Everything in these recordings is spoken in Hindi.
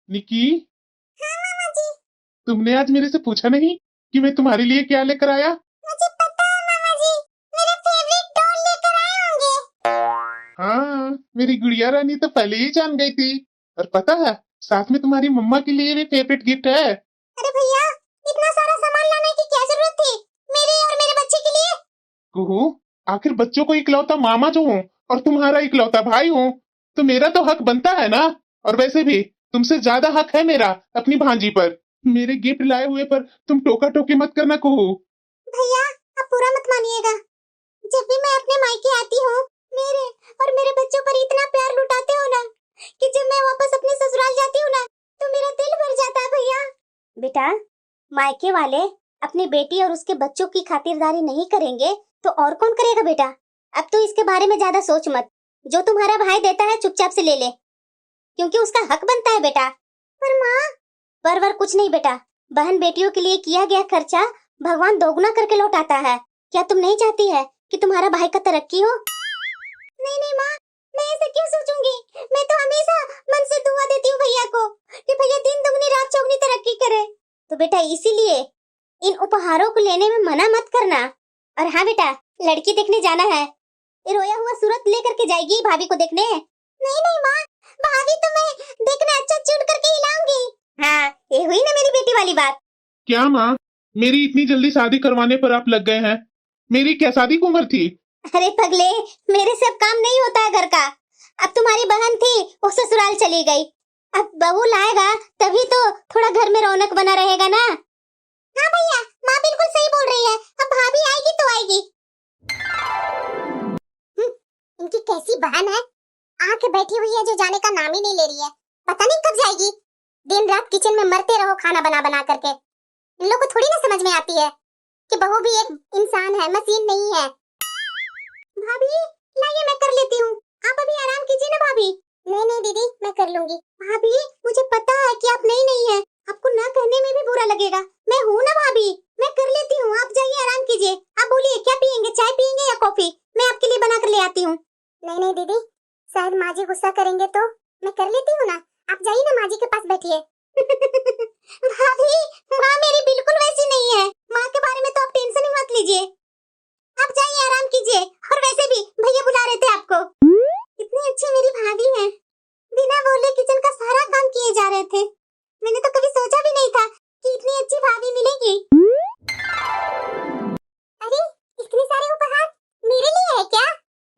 निकी, हाँ मामा जी। तुमने आज मेरे से पूछा नहीं कि मैं तुम्हारे लिए क्या लेकर आया? मुझे पता है मामा जी, मेरा फेवरेट डॉल लेकर आए होंगे। हाँ, मेरी गुड़िया रानी तो पहले ही जान गई थी। और पता है, साथ में तुम्हारी मम्मा के लिए भी फेवरेट गिफ्ट है। अरे भैया, इतना सारा सामान लाने की क्या जरूरत थी, मेरे और मेरे बच्चे के लिए? कुहू, आखिर बच्चों को इकलौता मामा जो हूँ और तुम्हारा इकलौता भाई हूँ, तो मेरा तो हक बनता है ना। और वैसे भी तुमसे ज्यादा हक है मेरा अपनी भांजी पर। मेरे गिफ्ट लाए हुए पर तुम टोका टोकी मत करना कुहू। भैया, आप पूरा मत मानिएगा। जब भी मैं अपने मायके आती हूँ, मेरे और मेरे बच्चों पर इतना प्यार लुटाते हो ना, कि जब मैं वापस अपने ससुराल जाती हूँ ना, तो मेरा दिल भर जाता है भैया। बेटा, मायके वाले अपनी बेटी और उसके बच्चों की खातिरदारी नहीं करेंगे तो और कौन करेगा बेटा। अब तो इसके बारे में ज्यादा सोच मत। जो तुम्हारा भाई देता है चुपचाप से ले ले, क्योंकि उसका हक बनता है बेटा। पर माँ, पर कुछ नहीं बेटा। बहन बेटियों के लिए किया गया खर्चा भगवान दोगुना करके लौटाता है। क्या तुम नहीं चाहती है कि तुम्हारा भाई का तरक्की हो? नहीं नहीं माँ, मैं ऐसे क्यों सोचूंगी। मैं तो हमेशा मन से दुआ देती हूँ भैया को कि भैया दिन दुगनी रात चौगनी तरक्की करे। तो बेटा इसीलिए इन उपहारों को लेने में मना मत करना। और हाँ बेटा, लड़की देखने जाना है। ये रोया हुआ सूरत लेकर के जाएगी भाभी को देखने। नहीं नहीं माँ, भाभी तो मैं देखना अच्छा चुन करके ही लाऊंगी। हाँ, ये हुई ना मेरी बेटी वाली बात। क्या माँ, मेरी इतनी जल्दी शादी करवाने पर आप लग गए हैं? मेरी क्या शादी की उम्र थी? अरे पगले, मेरे से अब काम नहीं होता है घर का। अब तुम्हारी बहन थी, वो ससुराल चली गई। अब बहू लाएगा तभी तो थोड़ा घर में रौनक बना रहेगा ना। हाँ भैया, माँ बिल्कुल सही बोल रही है। अब भाभी आएगी तो आएगी। इनकी कैसी बहन है, आके बैठी हुई है जो जाने का नाम ही नहीं ले रही है। पता नहीं कब जाएगी। दिन रात किचन में मरते रहो खाना बना बना करके। इन लोगों को थोड़ी ना समझ में आती है कि बहू भी एक इंसान है, मशीन नहीं है। भाभी, लाइए मैं कर लेती हूँ। आप अभी आराम कीजिए ना भाभी। नहीं नहीं दीदी, मैं कर लूंगी। भाभी, मुझे पता है कि आप नहीं है, आपको ना कहने में भी बुरा लगेगा। मैं हूँ ना भाभी, मैं कर लेती हूँ। आप जाइए आराम कीजिए। आप बोलिए क्या पियेंगे, चाय पियेंगे या कॉफी? मैं आपके लिए बना कर ले आती हूँ। नहीं नहीं दीदी, शायद माँ जी गुस्सा करेंगे तो मैं कर लेती हूँ ना। आप जाइए ना, माँ जी के पास बैठिए। भाभी, माँ मेरी बिल्कुल वैसी नहीं है। माँ के बारे में तो आप टेंशन ही मत लीजिए। आप जाइए आराम कीजिए। और वैसे भी भैया बुला रहे थे आपको। इतनी अच्छी मेरी भाभी है, बिना बोले किचन का सारा काम किए जा रहे थे। मैंने तो कभी सोचा भी नहीं था कि इतनी अच्छी भाभी मिलेगी। अरे, इतने सारे उपहार मेरे लिए है क्या?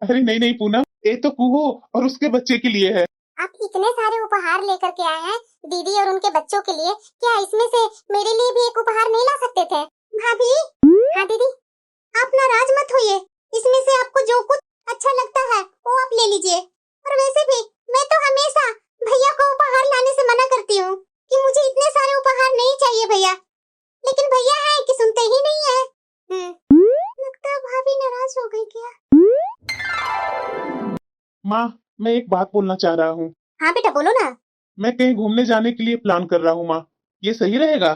अरे नहीं नहीं पूनम, ये तो कुहू और उसके बच्चे के लिए है। आप इतने सारे उपहार लेकर के आए हैं दीदी और उनके बच्चों के लिए। क्या इसमें से मेरे लिए भी एक उपहार नहीं ला सकते थे? भाभी। हाँ दीदी, आप नाराज मत होइए। इसमें से आपको जो कुछ अच्छा लगता है वो आप ले लीजिए। और वैसे भी मैं तो हमेशा भैया को उपहार लाने से मना करती हूँ कि मुझे इतने सारे उपहार नहीं चाहिए भैया। लेकिन भैया है कि सुनते ही नहीं है। लगता है भाभी नाराज हो गई क्या? माँ, मैं एक बात बोलना चाह रहा हूँ। हाँ बेटा बोलो ना। मैं कहीं घूमने जाने के लिए प्लान कर रहा हूँ माँ, ये सही रहेगा?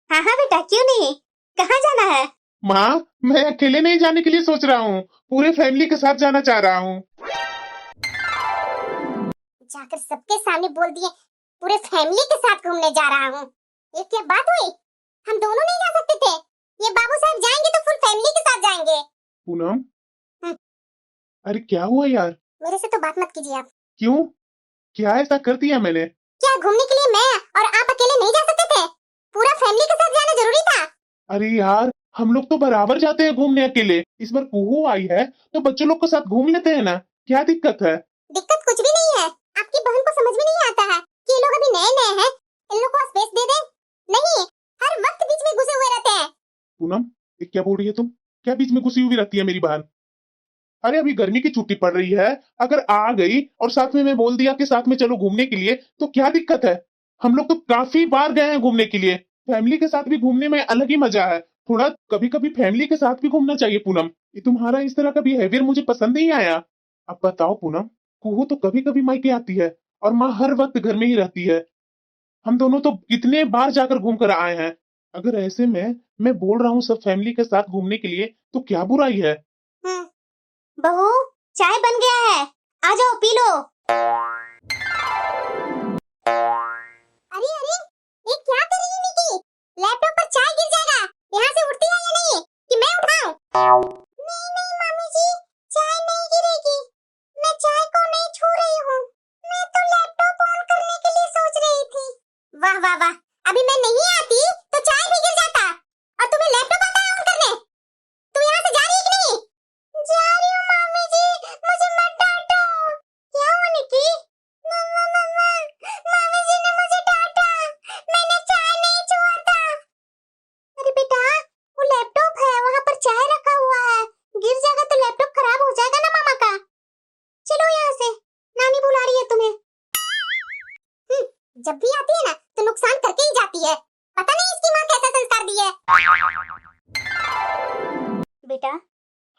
हाँ हाँ बेटा, क्यों नहीं। कहाँ जाना है? माँ, मैं अकेले नहीं जाने के लिए सोच रहा हूँ, पूरे फैमिली के साथ जाना चाह रहा हूँ। जाकर सबके सामने बोल दिए पूरे फैमिली के साथ घूमने जा रहा हूँ। ये क्या बात हुई? हम दोनों नहीं जा सकते थे? ये बाबू साहब जाएंगे तो फुल फैमिली के साथ जाएंगे। पूनम, हम्म। अरे क्या हुआ यार? मेरे से तो बात मत कीजिए आप। क्यों? क्या ऐसा कर दिया मैंने? क्या घूमने के लिए मैं और आप अकेले नहीं जा सकते थे? पूरा फैमिली के साथ जाना जरूरी था। अरे यार, हम लोग तो बराबर जाते हैं घूमने अकेले। इस बार कुहू आई है तो बच्चों लोग के साथ घूम लेते हैं ना, क्या दिक्कत है? दिक्कत कुछ भी नहीं है। आपकी बहन को समझ में नहीं आता है कि ये लोग अभी नए नए हैं, इन लोग को स्पेस दे दे। नहीं, हर वक्त बीच में घुसे हुए रहते हैं। पूनम, ये क्या बोल रही है तुम? क्या बीच में घुसी हुई रहती है मेरी बहन? अरे अभी गर्मी की छुट्टी पड़ रही है, अगर आ गई और साथ में मैं बोल दिया कि साथ में चलो घूमने के लिए, तो क्या दिक्कत है? हम लोग तो काफी बार गए हैं घूमने के लिए। फैमिली के साथ भी घूमने में अलग ही मजा है। थोड़ा कभी कभी फैमिली के साथ भी घूमना चाहिए पूनम। ये तुम्हारा इस तरह का बिहेवियर मुझे पसंद नहीं आया। अब बताओ पूनम, कुहू तो कभी कभी मायके आती है और माँ हर वक्त घर में ही रहती है। हम दोनों तो कितने बार जाकर घूम कर आए हैं। अगर ऐसे में मैं बोल रहा हूँ सब फैमिली के साथ घूमने के लिए, तो क्या बुराई है? बहू, चाय बन गया है, आ जाओ पी लो। अरे वाह वाह वाह, अभी मैं नहीं आती तो चाय भी गिर जाता और तुम्हें लैपटॉप आता है ऑन करने। तू यहाँ से जा रही है कि नहीं? जा रही हूँ मामी जी, मुझे मत डांटो। क्या हुआ निकी? मम्मा मम्मा, मामी जी ने मुझे डांटा, मैंने चाय नहीं छोड़ा था। अरे बेटा, वो लैपटॉप है, वहाँ पर चाय रखा हुआ है, गिर जाएगा तो लैपटॉप खराब हो जाएगा ना मामा का। चलो यहाँ से, नानी बुला रही है तुम्हें। जब भी आती है ना तो नुकसान करके ही जाती है, पता नहीं इसकी माँ कैसा संस्कार दी है। बेटा।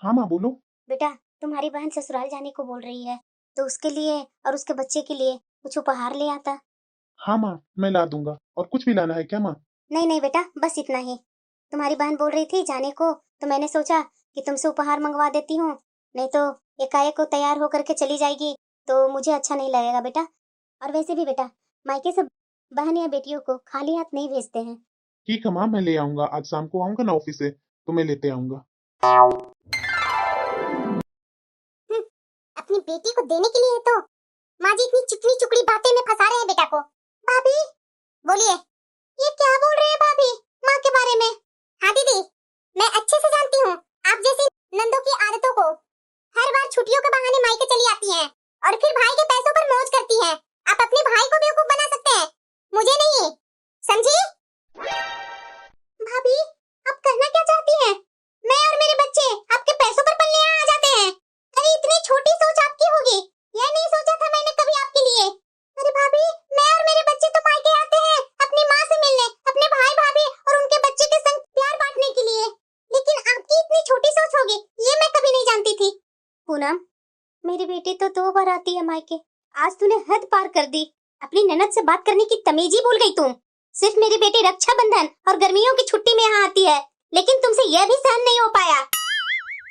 हाँ माँ बोलो। बेटा, तुम्हारी बहन ससुराल जाने को बोल रही है, तो उसके लिए और उसके बच्चे के लिए कुछ उपहार ले आता। हाँ माँ, मैं ला दूंगा। और कुछ भी लाना है क्या माँ? नहीं नहीं बेटा, बस इतना ही। तुम्हारी बहन बोल रही थी जाने को, तो मैंने सोचा कि तुमसे उपहार मंगवा देती हूँ, नहीं तो एकाएक को तैयार होकर के चली जाएगी तो मुझे अच्छा नहीं लगेगा बेटा। और वैसे भी बेटा, मायके से बहन या बेटियों को खाली हाथ नहीं भेजते हैं। ठीक है माँ, मैं ले आऊंगा। आज शाम को आऊंगा ना ऑफिस से तो मैं लेते आऊंगा। अपनी बेटी को देने के लिए तो माँ जी इतनी चिकनी चुकड़ी बातें में फंसा रहे हैं बेटा को। भाभी बोलिए, ये क्या बोल रहे हैं भाभी माँ के बारे में? हाँ दीदी, मैं अच्छे से जानती हूँ आप जैसी नंदों की आदतों को। हर बार छुट्टियों के बहाने मायके चली आती हैं और फिर भाई के पैसों पर मौज करती हैं। आप अपने भाई को बेवकूफ बना सकते हैं, मुझे नहीं, समझी? भाभी, आप कहना क्या चाहती हैं? मैं और मेरे बच्चे आपके पैसों पर पलने आ जाते हैं? अरे इतनी छोटी सोच आपकी होगी, यह नहीं सोचा था मैंने कभी आपके लिए। अरे भाभी, मैं और मेरे बच्चे तो मायके आते हैं अपनी माँ से मिलने, अपने भाई भाभी और उनके बच्चे के संग प्यार बांटने के लिए, लेकिन आपकी इतनी छोटी सोच होगी ये मैं कभी नहीं जानती थी। पूनम, मेरी बेटी तो 2 बार आती है मायके, आज तूने हद पार कर दी। अपनी ननद से बात करने की तमीज ही भूल गई तुम। सिर्फ मेरी बेटी रक्षाबंधन और गर्मियों की छुट्टी में यहाँ आती है, लेकिन तुमसे यह भी सहन नहीं हो पाया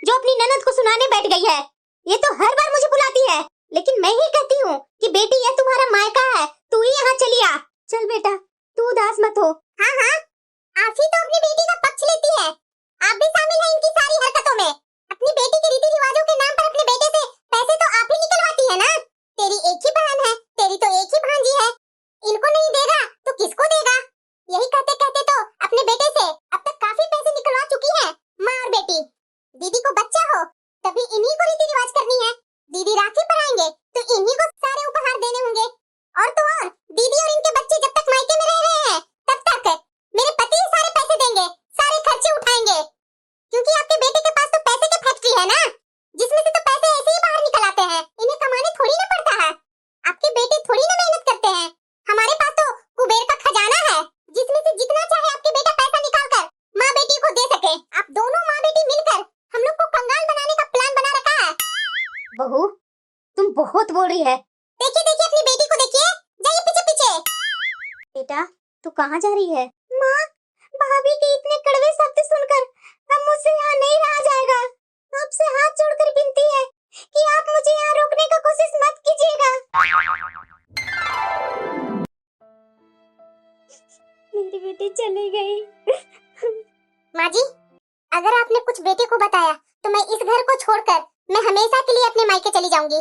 जो अपनी ननद को सुनाने बैठ गई है। ये तो हर बार मुझे बुलाती है, लेकिन मैं ही कहती हूँ कि बेटी यह तुम्हारा मायका है, तू ही यहाँ चली आ। चल बेटा, तू उदास मत हो। हाँ हाँ, आप ही तो अपनी बेटी का पक्ष लेती है, आप भी शामिल हैं इनकी सारी हरकतों में। अपनी बेटी के रीति रिवाजों के नाम पर अपने बेटे से पैसे तो आप ही निकलवाती है ना। तेरी एक ही बहन है, तेरी तो एक ही भांजी है, इनको नहीं देगा तो किसको देगा? यही कहते कहते तो अपने बेटे से अब तक काफी पैसे निकलवा चुकी है माँ और बेटी। दीदी को बच्चा हो तभी इन्हीं को रीति रिवाज करनी है। दीदी राखी पर आएंगे तो इन्हीं को सारे उपहार देने होंगे। और तो और दीदी और इनके बच्चे जब तक मायके में रह रहे हैं तब तक मेरे पति ही सारे पैसे देंगे, सारे खर्चे उठाएंगे, क्योंकि आपके बेटे के पास तो पैसे की फैक्ट्री है ना, जिसमें से तो पैसे ऐसे ही बाहर निकल आते हैं, इन्हें कमाने थोड़ी ना पड़ता है। आपके बेटे थोड़ी ना मेहनत करते हैं, हमारे पास तो कुबेर का खजाना है जिसमें से जितना चाहे आपके बेटा पैसा निकाल कर माँ बेटी को दे सके। आप दोनों माँ बेटी मिलकर हम लोग को कंगाल बनाने का प्लान बना रखा है। बहू, तुम बहुत बोल रही है। देखिए देखिए अपनी बेटी को देखिए, जाइए पीछे पीछे। बेटा, तू कहाँ जा रही है? माँ, भाभी के इतने कड़वे शब्द सुनकर अब मुझसे यहाँ नहीं रहा जाएगा। आपसे हाथ जोड़कर विनती है कि आप मुझे यहाँ रोकने का कोशिश मत कीजिएगा। मेरी बेटी चली गई। माँ जी, अगर आपने कुछ बेटे को बताया तो मैं इस घर को छोड़कर मैं हमेशा के लिए अपने मायके चली जाऊंगी।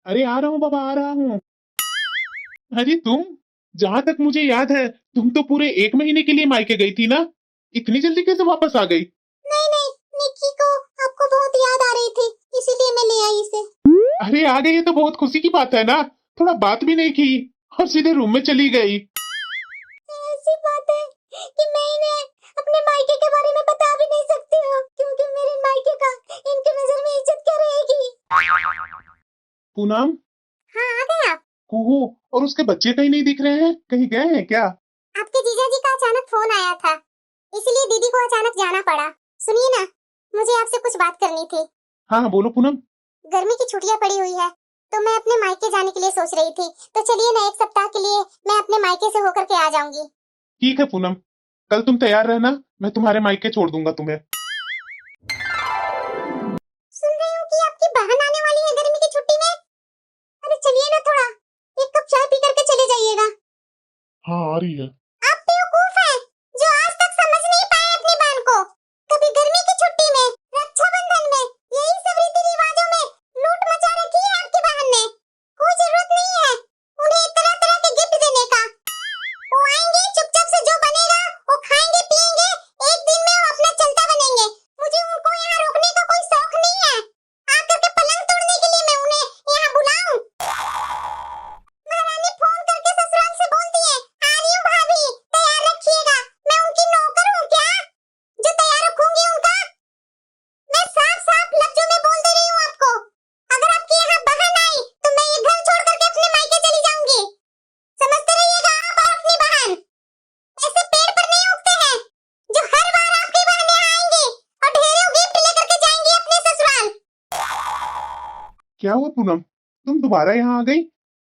अरे आ रहा हूँ बाबा, आ रहा हूँ। अरे तुम, जहाँ तक मुझे याद है तुम तो पूरे 1 महीने के लिए मायके गई थी ना, इतनी जल्दी कैसे वापस आ गई? नहीं नहीं, निक्की को आपको बहुत याद आ रही थी, इसीलिए मैं ले आई इसे। अरे आ गई, ये तो बहुत खुशी की बात है ना। थोड़ा बात भी नहीं की और सीधे रूम में चली गई। ऐसी बात है कि मैं इन्हें अपने मायके के बारे में बता भी नहीं सकती हूँ, क्योंकि मेरे मायके का इनकी नजर में इज्जत क्या रहेगी। पूनम। हाँ आ गए आप। कुहू और उसके बच्चे कहीं नहीं दिख रहे हैं, कहीं गए हैं क्या? आपके जीजाजी का अचानक फोन आया था, इसलिए दीदी को अचानक जाना पड़ा। सुनिए ना, मुझे आपसे कुछ बात करनी थी। हाँ बोलो पूनम। गर्मी की छुट्टियां पड़ी हुई है तो मैं अपने मायके जाने के लिए सोच रही थी, तो चलिए ना 1 सप्ताह के लिए मैं अपने मायके से होकर के आ जाऊंगी। ठीक है पूनम, कल तुम तैयार रहना, मैं तुम्हारे मायके छोड़ दूंगा तुम्हें। सुन रही हूँ कि आपकी बहन आने वाली है गर्मी की छुट्टी में। अरे चलिए ना, थोड़ा 1 कप चाय पी करके चले जाइएगा। हाँ आ रही है। आप बेवकूफ हैं जो आज तक समझ नहीं पाए अपनी बहन को। कभी गर्मी की छुट्टी में, रक्षाबंधन में, यही सब रीति रिवाजों में लूट मचा रखी है आपकी बहन ने। कोई जरूरत नहीं है उन्हें तरह क्या हुआ पूनम, तुम दोबारा यहाँ आ गई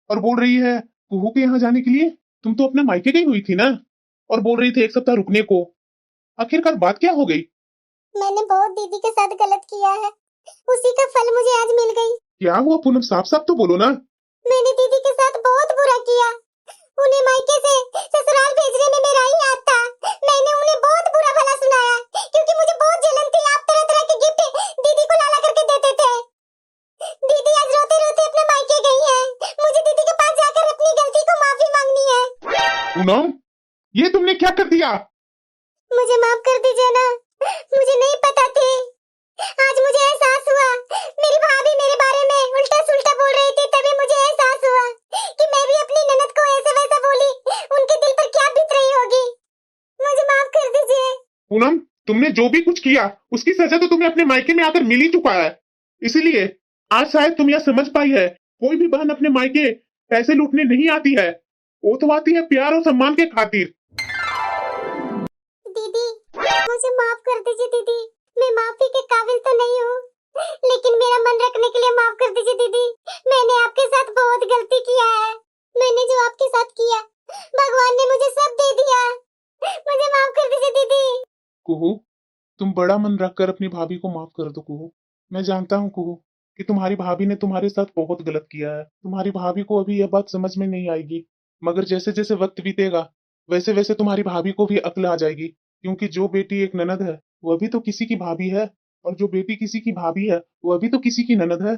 और बोल रही है कुहू के यहाँ जाने के लिए? तुम तो अपने मायके गई हुई थी ना, और बोल रही थी 1 सप्ताह रुकने को। आखिरकार बात क्या हो गई? मैंने बहुत दीदी के साथ गलत किया है, उसी का फल मुझे आज मिल गई। क्या हुआ पूनम, साफ साफ तो बोलो ना। मैंने दीदी के साथ बहुत बुरा किया। उन्हें मायके से ससुराल भेजने में मेरा ही हाथ था। मैंने उन्हें बहुत बुरा भला सुनाया, क्योंकि मुझे बहुत जलन थी। आप तरह तरह के गिफ्ट दीदी को ला करके देते थे। दीदी आज रोते रोते अपने मायके गई है। मुझे दीदी के पास जाकर अपनी गलती को माफी मांगनी है। पूनम, ये तुमने क्या कर दिया? मुझे माफ कर दीजिए ना, मुझे नहीं पता थी। आज मुझे एहसास हुआ, मेरी भाभी मेरे बारे में उल्टा सुल्टा बोल रही थी, तभी मुझे एहसास हुआ कि मैं भी अपनी ननद को ऐसा वैसा बोली। उनके दिल पर क्या बीत रही होगी। मुझे माफ कर दीजिए। पूनम, तुमने जो भी कुछ किया उसकी सजा तो तुम्हें अपने मायके में आकर मिल ही चुका है। इसीलिए आज शायद तुम यह समझ पाई है, कोई भी बहन अपने मायके पैसे लूटने नहीं आती है, वो तो आती है प्यार और सम्मान के खातिर। दीदी, मुझे माफ कर दीजिए दीदी। मैं माफी के काबिल तो नहीं हूँ, लेकिन मेरा मन रखने के लिए माफ कर दीजिए दीदी। मैंने आपके साथ बहुत गलती किया है। मैंने जो आपके साथ किया, भगवान ने मुझे सब दे दिया। मुझे माफ कर दीजिए दीदी। कुहू, तुम बड़ा मन रखकर अपनी भाभी को माफ कर दो कुहू। मैं जानता हूँ कुहू कि तुम्हारी भाभी ने तुम्हारे साथ बहुत गलत किया है। तुम्हारी भाभी को अभी यह बात समझ में नहीं आएगी, मगर जैसे जैसे वक्त बीतेगा वैसे वैसे तुम्हारी भाभी को भी अक्ल आ जाएगी। क्योंकि जो बेटी एक ननद है वह भी तो किसी की भाभी है, और जो बेटी किसी की भाभी है वह भी तो किसी की ननद है।